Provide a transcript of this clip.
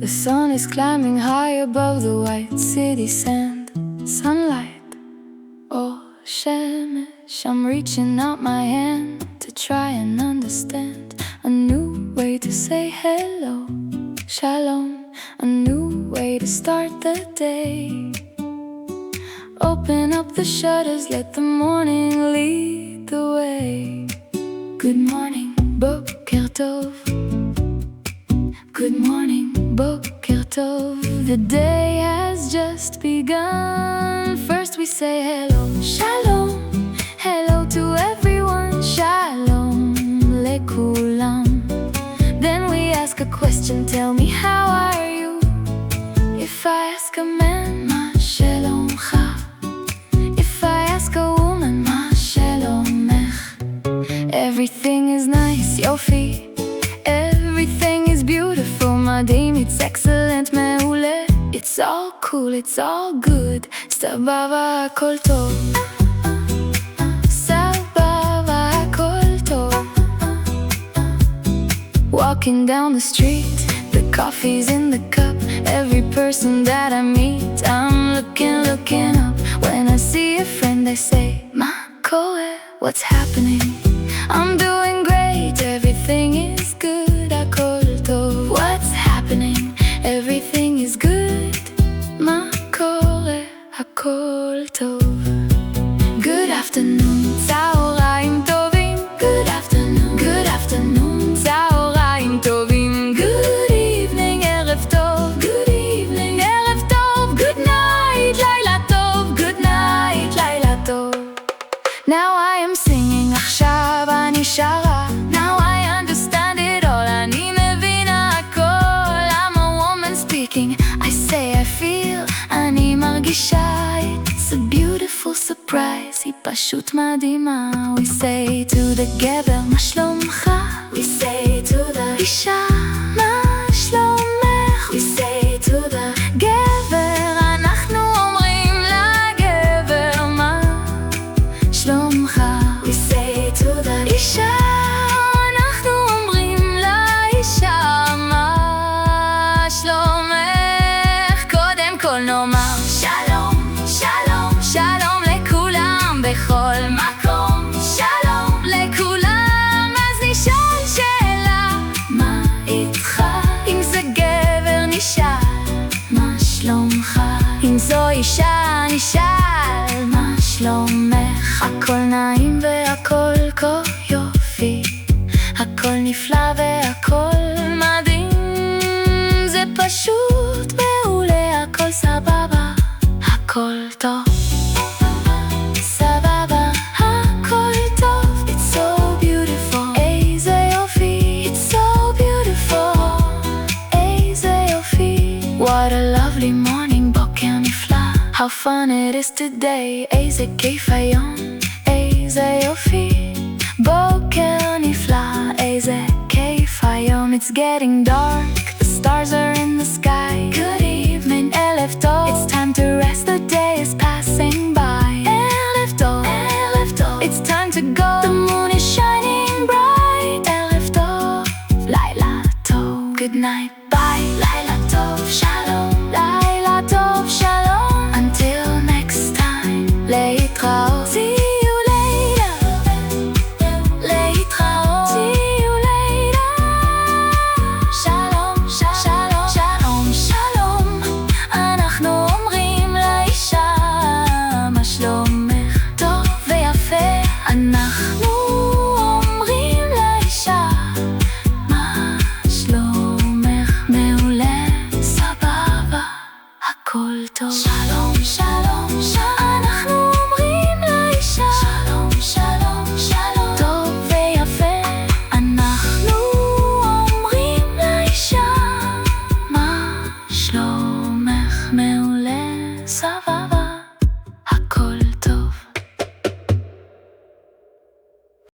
The sun is climbing high above the white city sand. Sunlight, oh shemesh, I'm reaching out my hand to try and understand a new way to say hello, shalom, a new way to start the day. Open up the shutters, let the morning lead the way. Good morning, boker tov. Good morning, boker tov. The day has just begun. First we say hello, shalom, hello to everyone, shalom lekulam. Then we ask a question, tell me how are you? If I ask a man, ma shalomcha. If I ask a woman, ma shalomech. Everything is nice, yofi. Everything is beautiful, madhim, it's excellent, me'ule. It's all cool, it's all good. Sabava, hakol tov. Sabava, hakol tov. Walking down the street, the coffee's in the cup. Every person that I meet, I'm looking up. When I see a friend, I say, Ma koe, what's happening? I'm doing great, everything is good. Hakol tov. What's happening? Everything is good. Ma kore, hakol tov. Good afternoon, tzaorayim tovim. Good afternoon, good afternoon, tzaorayim tovim. Good evening, erev tov. Good evening, erev tov. Good night, layla tov. Good night, layla tov. Now I am singing, achshav ani shara. Now I understand it all, ani mevina hakol. I'm a woman speaking, I say I feel, ani margisha. It's a beautiful surprise, היא פשוט מדהימה. We say to the גבר, מה שלומך? We say to the אישה, מה שלומך? We say to the גבר, אנחנו אומרים לגבר, מה שלומך? We say to the אישה, אנחנו אומרים לאישה, מה שלומך? קודם כל נאמר שלום, שלום, שלום לכולם בכל מקום. שלום לכולם, אז נשאל שאלה, מה איתך? אם זה גבר נשאל, מה שלומך? אם זו אישה נשאל, מה שלומך? הכל נעים והכל כה יופי, הכל נפלא והכל מדהים. זה פשוט מעולה, הכל סבבה, הכל טוב. סבבה, הכל טוב. It's so beautiful, איזה יופי. It's so beautiful, איזה יופי. What a lovely morning, בוקר נפלא. How fun it is today, איזה כיף היום, איזה יופי. בוקר נפלא, איזה כיף היום. It's getting dark, the stars are in the sky. Good evening, ערב טוב. It's time to rest, the day is passing by. ערב טוב, ערב טוב. It's time to go, the moon is shining bright. ערב טוב, לילה טוב. Good night, bye. לילה טוב, שלום. לילה טוב, שלום. Until next time, להתראות. See you later, להתראות. See you later. שלום, שלום, שלום, שלום. אנחנו אומרים לאישה, מה שלומך? טוב ויפה. אנחנו אומרים לאישה, מה שלומך? מעולה, סבבה, הכל טוב. שלום, שלום, שלום. אנחנו